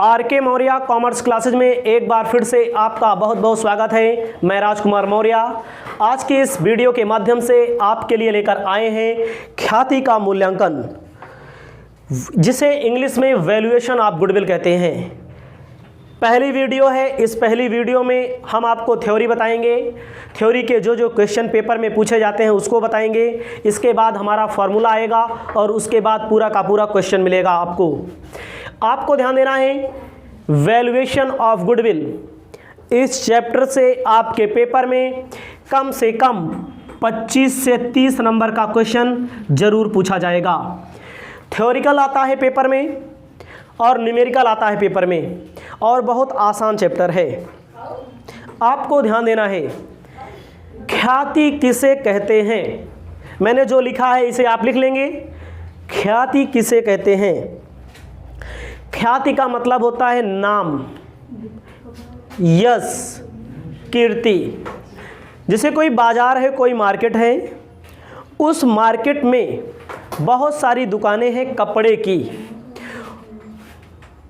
Are के Maurya commerce classes में एक बार फिर से आपका बहुत बहुत स्वागत है। मैं राजकुमार मौर्य आज के इस वीडियो के माध्यम से आपके लिए लेकर आए हैं ख्याति का मूल्यांकन, जिसे इंग्लिश में वैल्यूएशन ऑफ गुडविल कहते हैं। पहली वीडियो है। इस पहली वीडियो में हम आपको थ्योरी बताएंगे, थ्योरी के जो क्वेश्चन पेपर में पूछे जाते हैं उसको बताएंगे। इसके बाद हमारा फॉर्मूला आएगा और उसके बाद पूरा का पूरा क्वेश्चन मिलेगा आपको ध्यान देना है। वैल्यूएशन ऑफ गुडविल, इस चैप्टर से आपके पेपर में कम से कम 25 से 30 नंबर का क्वेश्चन जरूर पूछा जाएगा। थ्योरिकल आता है पेपर में और न्यूमेरिकल आता है पेपर में, और बहुत आसान चैप्टर है। आपको ध्यान देना है। ख्याति किसे कहते हैं, मैंने जो लिखा है इसे आप लिख लेंगे। ख्याति किसे कहते हैं? ख्याति का मतलब होता है नाम, यश, कीर्ति। जैसे कोई बाजार है, कोई मार्केट है, उस मार्केट में बहुत सारी दुकानें हैं कपड़े की,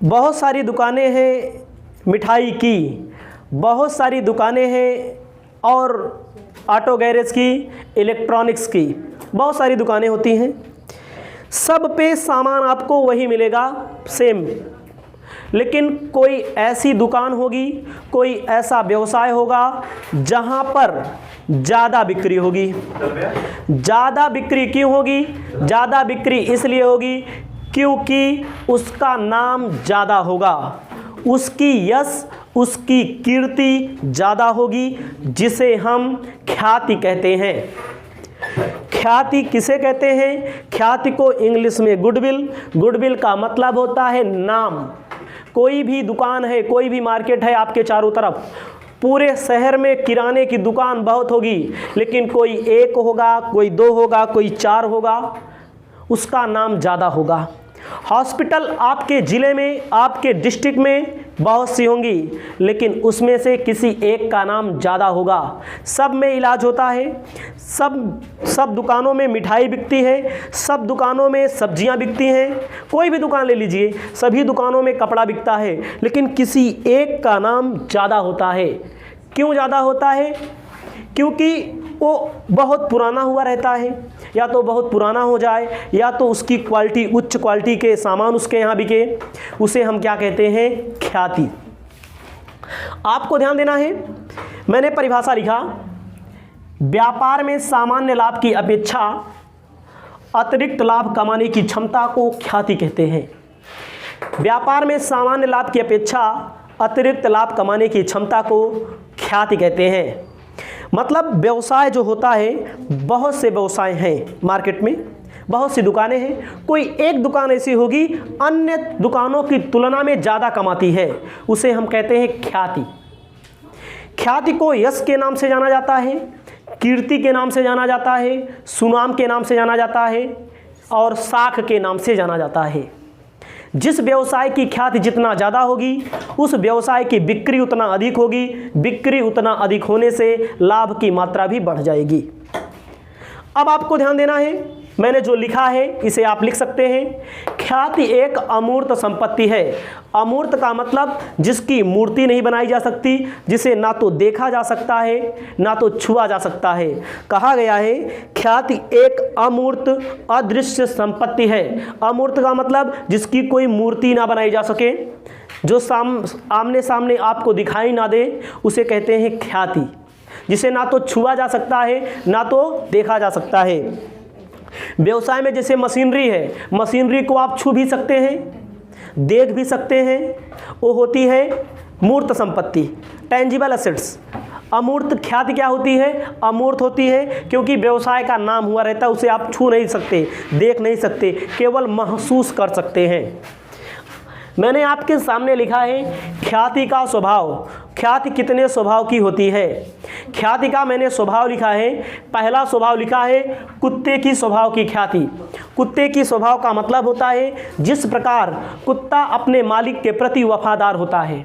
बहुत सारी दुकानें हैं मिठाई की, बहुत सारी दुकानें हैं और ऑटो गैरेज की, इलेक्ट्रॉनिक्स की, बहुत सारी दुकानें होती हैं। सब पे सामान आपको वही मिलेगा, सेम। लेकिन कोई ऐसी दुकान होगी, कोई ऐसा व्यवसाय होगा जहां पर ज़्यादा बिक्री होगी। ज़्यादा बिक्री क्यों होगी? ज़्यादा बिक्री इसलिए होगी क्योंकि उसका नाम ज़्यादा होगा, उसकी यश, उसकी कीर्ति ज़्यादा होगी, जिसे हम ख्याति कहते हैं। ख्याति किसे कहते हैं? ख्याति को इंग्लिश में गुडविल। गुडविल का मतलब होता है नाम। कोई भी दुकान है, कोई भी मार्केट है आपके चारों तरफ, पूरे शहर में किराने की दुकान बहुत होगी, लेकिन कोई एक होगा, कोई दो होगा, कोई चार होगा, उसका नाम ज़्यादा होगा। हॉस्पिटल आपके ज़िले में, आपके डिस्ट्रिक्ट में बहुत सी होंगी, लेकिन उसमें से किसी एक का नाम ज़्यादा होगा। सब में इलाज होता है, सब दुकानों में मिठाई बिकती है, सब दुकानों में सब्जियां बिकती हैं। कोई भी दुकान ले लीजिए, सभी दुकानों में कपड़ा बिकता है, लेकिन किसी एक का नाम ज़्यादा होता है। क्यों ज़्यादा होता है? क्योंकि वो बहुत पुराना हुआ रहता है, या तो बहुत पुराना हो जाए, या तो उसकी क्वालिटी, उच्च क्वालिटी के सामान उसके यहाँ बिके, उसे हम क्या कहते हैं? ख्याति। आपको ध्यान देना है। मैंने परिभाषा लिखा, व्यापार में सामान्य लाभ की अपेक्षा अतिरिक्त लाभ कमाने की क्षमता को ख्याति कहते हैं। व्यापार में सामान्य लाभ की अपेक्षा अतिरिक्त लाभ कमाने की क्षमता को ख्याति कहते हैं। मतलब व्यवसाय जो होता है, बहुत से व्यवसाय हैं मार्केट में, बहुत सी दुकानें हैं, कोई एक दुकान ऐसी होगी अन्य दुकानों की तुलना में ज़्यादा कमाती है, उसे हम कहते हैं ख्याति। ख्याति को यश के नाम से जाना जाता है, कीर्ति के नाम से जाना जाता है, सुनाम के नाम से जाना जाता है और साख के नाम से जाना जाता है। जिस व्यवसाय की ख्याति जितना ज़्यादा होगी, उस व्यवसाय की बिक्री उतना अधिक होगी, बिक्री उतना अधिक होने से लाभ की मात्रा भी बढ़ जाएगी। अब आपको ध्यान देना है, मैंने जो लिखा है इसे आप लिख सकते हैं। ख्याति एक अमूर्त संपत्ति है। अमूर्त का मतलब जिसकी मूर्ति नहीं बनाई जा सकती, जिसे ना तो देखा जा सकता है ना तो छुआ जा सकता है। कहा गया है ख्याति एक अमूर्त अदृश्य संपत्ति है। अमूर्त का मतलब जिसकी कोई मूर्ति ना बनाई जा सके, जो आमने सामने आपको दिखाई ना दे, उसे कहते हैं ख्याति। जिसे ना तो छुआ जा सकता है ना तो देखा जा सकता है। व्यवसाय में जैसे मशीनरी है, मशीनरी को आप छू भी सकते हैं, देख भी सकते हैं, वो होती है मूर्त संपत्ति, टेंजिबल एसेट्स। अमूर्त ख्याति क्या होती है? अमूर्त होती है क्योंकि व्यवसाय का नाम हुआ रहता है, उसे आप छू नहीं सकते, देख नहीं सकते, केवल महसूस कर सकते हैं। मैंने आपके सामने लिखा है ख्याति का स्वभाव। ख्याति कितने स्वभाव की होती है? ख्याति का मैंने स्वभाव लिखा है। पहला स्वभाव लिखा है कुत्ते की स्वभाव की ख्याति। कुत्ते की स्वभाव का मतलब होता है जिस प्रकार कुत्ता अपने मालिक के प्रति वफादार होता है,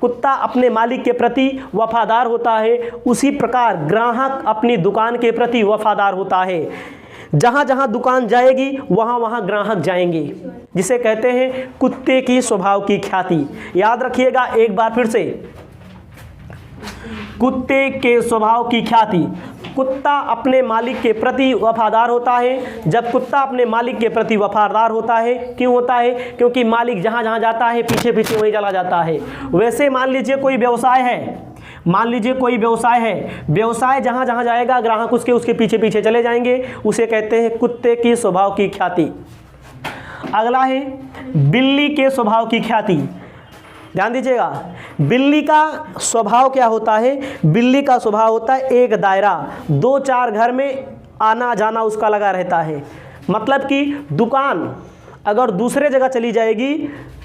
कुत्ता अपने मालिक के प्रति वफादार होता है, उसी प्रकार ग्राहक अपनी दुकान के प्रति वफादार होता है। जहाँ जहाँ दुकान जाएगी वहाँ वहाँ ग्राहक जाएंगे, जिसे कहते हैं कुत्ते की स्वभाव की ख्याति। याद रखिएगा एक बार फिर से, कुत्ते के स्वभाव की ख्याति। कुत्ता अपने मालिक के प्रति वफादार होता है। जब कुत्ता अपने मालिक के प्रति वफादार होता है, क्यों होता है? क्योंकि मालिक जहाँ जहाँ जाता है पीछे पीछे वहीं चला जाता है। वैसे मान लीजिए कोई व्यवसाय है, मान लीजिए कोई व्यवसाय है, व्यवसाय जहाँ जहाँ जाएगा ग्राहक उसके पीछे पीछे चले जाएंगे, उसे कहते हैं कुत्ते की स्वभाव की ख्याति। अगला है बिल्ली के स्वभाव की ख्याति। ध्यान दीजिएगा, बिल्ली का स्वभाव क्या होता है? बिल्ली का स्वभाव होता है एक दायरा, 2-4 घर में आना जाना उसका लगा रहता है। मतलब कि दुकान अगर दूसरे जगह चली जाएगी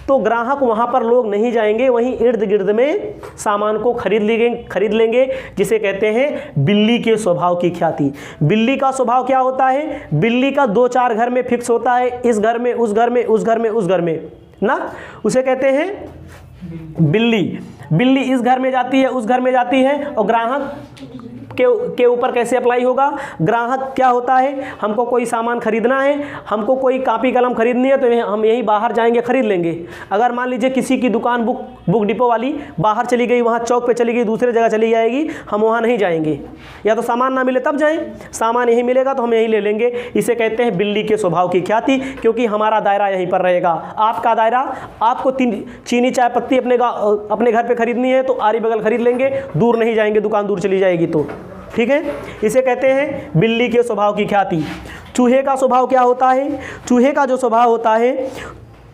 तो ग्राहक वहाँ पर लोग नहीं जाएंगे, वहीं इर्द गिर्द में सामान को खरीद लेंगे, जिसे कहते हैं बिल्ली के स्वभाव की ख्याति। बिल्ली का स्वभाव क्या होता है? बिल्ली का 2-4 घर में फिक्स होता है, इस घर में उस घर में उस घर में उस घर में ना, उसे कहते हैं बिल्ली। बिल्ली इस घर में जाती है उस घर में जाती है, और ग्राहक के ऊपर कैसे अप्लाई होगा? ग्राहक क्या होता है? हमको कोई सामान खरीदना है, हमको कोई कापी कलम खरीदनी है, तो हम यहीं बाहर जाएंगे खरीद लेंगे। अगर मान लीजिए किसी की दुकान बुक डिपो वाली बाहर चली गई, वहाँ चौक पे चली गई, दूसरे जगह चली जाएगी, हम वहाँ नहीं जाएंगे। या तो सामान ना मिले तब जाएं, सामान यहीं मिलेगा तो हम यहीं ले लेंगे। इसे कहते हैं बिल्ली के स्वभाव की ख्याति, क्योंकि हमारा दायरा यहीं पर रहेगा। आपका दायरा, आपको चीनी चाय पत्ती अपने घर पर खरीदनी है तो आरी बगल खरीद लेंगे, दूर नहीं जाएंगे, दुकान दूर चली जाएगी तो। ठीक है, इसे कहते हैं बिल्ली के स्वभाव की ख्याति। चूहे का स्वभाव क्या होता है? चूहे का जो स्वभाव होता है,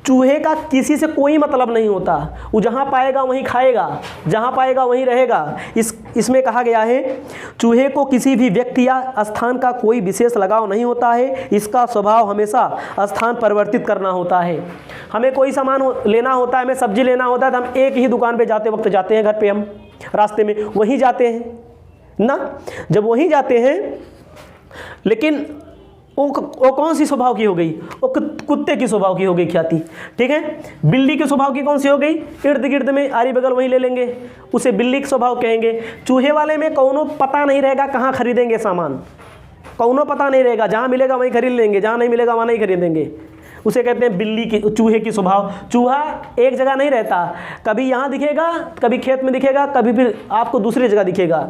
चूहे का किसी से कोई मतलब नहीं होता, वो जहाँ पाएगा वहीं खाएगा, जहाँ पाएगा वहीं रहेगा। इसमें कहा गया है चूहे को किसी भी व्यक्ति या स्थान का कोई विशेष लगाव नहीं होता है, इसका स्वभाव हमेशा स्थान परिवर्तित करना होता है। हमें कोई सामान लेना होता है, हमें सब्जी लेना होता है, तो हम एक ही दुकान पे जाते वक्त जाते हैं, घर पे हम रास्ते में वहीं जाते हैं ना। जब वहीं जाते हैं, लेकिन वो कौन सी स्वभाव की हो गई? वो कुत्ते की स्वभाव की हो गई ख्याति। ठीक है, बिल्ली के स्वभाव की कौन सी हो गई? इर्द गिर्द में आरी बगल वहीं ले लेंगे, उसे बिल्ली का स्वभाव कहेंगे। चूहे वाले में कौनो पता नहीं रहेगा कहाँ खरीदेंगे सामान, कौनो पता नहीं रहेगा, जहाँ मिलेगा वहीं खरीद लेंगे, जहाँ नहीं मिलेगा वहाँ नहीं खरीदेंगे, उसे कहते हैं बिल्ली की, चूहे की स्वभाव। चूहा एक जगह नहीं रहता, कभी यहाँ दिखेगा, कभी खेत में दिखेगा, कभी फिर आपको दूसरी जगह दिखेगा।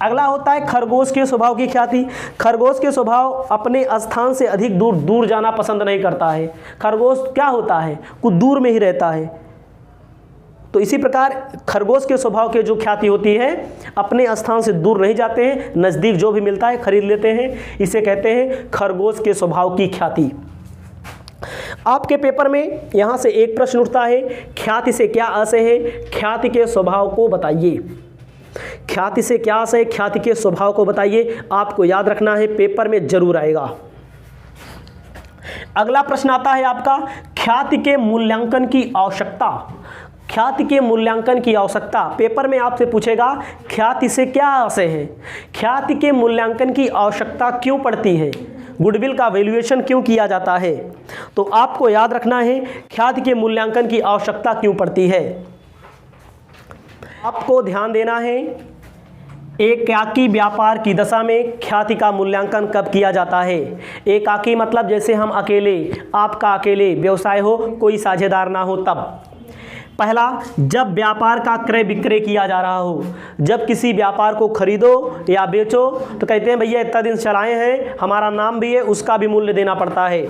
अगला होता है खरगोश के स्वभाव की ख्याति। खरगोश के स्वभाव अपने स्थान से अधिक दूर जाना पसंद नहीं करता है। खरगोश क्या होता है? कुछ दूर में ही रहता है। तो इसी प्रकार खरगोश के स्वभाव के जो ख्याति होती है, अपने स्थान से दूर नहीं जाते हैं, नज़दीक जो भी मिलता है खरीद लेते हैं, इसे कहते हैं खरगोश के स्वभाव की ख्याति। आपके पेपर में यहाँ से एक प्रश्न उठता है, ख्याति से क्या आशय है? ख्याति के स्वभाव को बताइए। ख्याति से क्या आशय है? ख्याति के स्वभाव को बताइए। आपको याद रखना है, पेपर में जरूर आएगा। अगला प्रश्न आता है आपका, ख्याति के मूल्यांकन की आवश्यकता। ख्याति के मूल्यांकन की आवश्यकता पेपर में आपसे पूछेगा, ख्याति से क्या आशय है? ख्याति के मूल्यांकन की आवश्यकता क्यों पड़ती है? गुडविल का वैल्यूएशन क्यों किया जाता है? तो आपको याद रखना है, ख्याति के मूल्यांकन की आवश्यकता क्यों पड़ती है। आपको ध्यान देना है, एकाकी व्यापार की दशा में ख्याति का मूल्यांकन कब किया जाता है? एकाकी मतलब जैसे हम अकेले, आपका अकेले व्यवसाय हो, कोई साझेदार ना हो, तब। पहला, जब व्यापार का क्रय विक्रय किया जा रहा हो। जब किसी व्यापार को खरीदो या बेचो तो कहते हैं भैया इतना दिन चलाए हैं, हमारा नाम भी है, उसका भी मूल्य देना पड़ता है।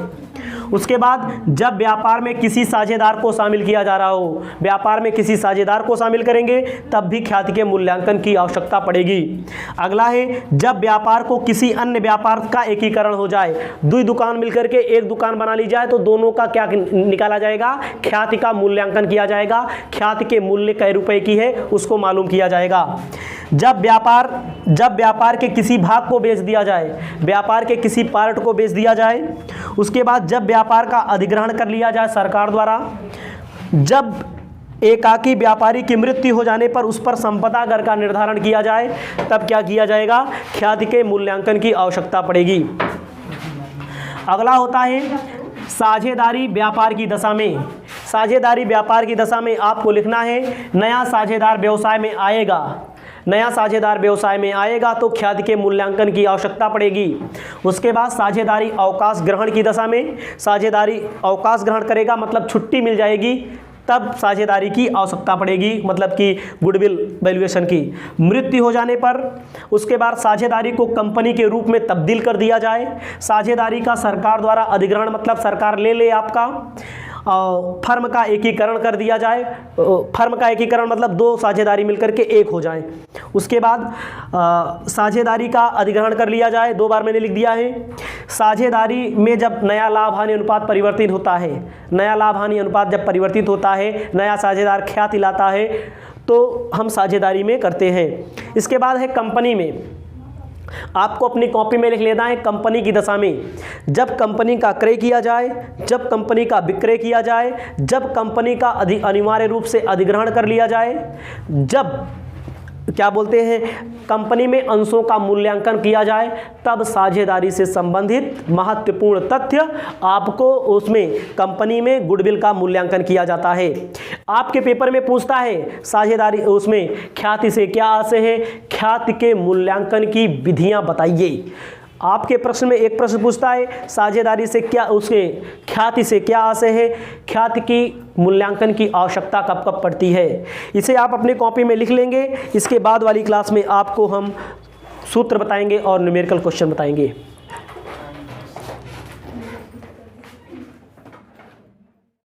उसके बाद जब व्यापार में किसी साझेदार को शामिल किया जा रहा हो, व्यापार में किसी साझेदार को शामिल करेंगे तब भी ख्याति के मूल्यांकन की आवश्यकता पड़ेगी। अगला है, जब व्यापार को किसी अन्य व्यापार का एकीकरण हो जाए, दो दुकान मिलकर के एक दुकान बना ली जाए तो दोनों का क्या निकाला जाएगा? ख्याति का मूल्यांकन किया जाएगा। ख्याति के मूल्य कै रुपए की है उसको मालूम किया जाएगा। जब व्यापार के किसी भाग को बेच दिया जाए, व्यापार के किसी पार्ट को बेच दिया जाए, उसके बाद जब व्यापार का अधिग्रहण कर लिया जाए सरकार द्वारा, जब एकाकी व्यापारी की मृत्यु हो जाने पर उस पर संपदा कर का निर्धारण किया जाए, तब क्या किया जाएगा? ख्याति के मूल्यांकन की आवश्यकता पड़ेगी। अगला होता है साझेदारी व्यापार की दशा में। साझेदारी व्यापार की दशा में आपको लिखना है, नया साझेदार व्यवसाय में आएगा। नया साझेदार व्यवसाय में आएगा तो ख्याति के मूल्यांकन की आवश्यकता पड़ेगी। उसके बाद साझेदारी अवकाश ग्रहण की दशा में, साझेदारी अवकाश ग्रहण करेगा मतलब छुट्टी मिल जाएगी, तब साझेदारी की आवश्यकता पड़ेगी, मतलब कि गुडविल वैल्यूएशन की। मृत्यु हो जाने पर उसके बाद साझेदारी को कंपनी के रूप में तब्दील कर दिया जाए। साझेदारी का सरकार द्वारा अधिग्रहण, मतलब सरकार ले ले आपका, फर्म का एकीकरण कर दिया जाए। फर्म का एकीकरण मतलब दो साझेदारी मिलकर के एक हो जाए। उसके बाद साझेदारी का अधिग्रहण कर लिया जाए, 2 बार मैंने लिख दिया है। साझेदारी में जब नया लाभ हानि अनुपात परिवर्तित होता है, नया लाभ हानि अनुपात जब परिवर्तित होता है, नया साझेदार ख्याति लाता है, तो हम साझेदारी में करते हैं। इसके बाद है कंपनी में। आपको अपनी कॉपी में लिख लेना है, कंपनी की दशा में जब कंपनी का क्रय किया जाए, जब कंपनी का विक्रय किया जाए, जब कंपनी का अनिवार्य रूप से अधिग्रहण कर लिया जाए, जब क्या बोलते हैं कंपनी में अंशों का मूल्यांकन किया जाए, तब साझेदारी से संबंधित महत्वपूर्ण तथ्य आपको उसमें कंपनी में गुडविल का मूल्यांकन किया जाता है। आपके पेपर में पूछता है साझेदारी उसमें ख्याति से क्या आशय है, ख्याति के मूल्यांकन की विधियां बताइए। आपके प्रश्न में एक प्रश्न पूछता है साझेदारी से क्या, उसके ख्याति से क्या आशय है, ख्याति की मूल्यांकन की आवश्यकता कब कब पड़ती है। इसे आप अपनी कॉपी में लिख लेंगे। इसके बाद वाली क्लास में आपको हम सूत्र बताएंगे और न्यूमेरिकल क्वेश्चन बताएंगे।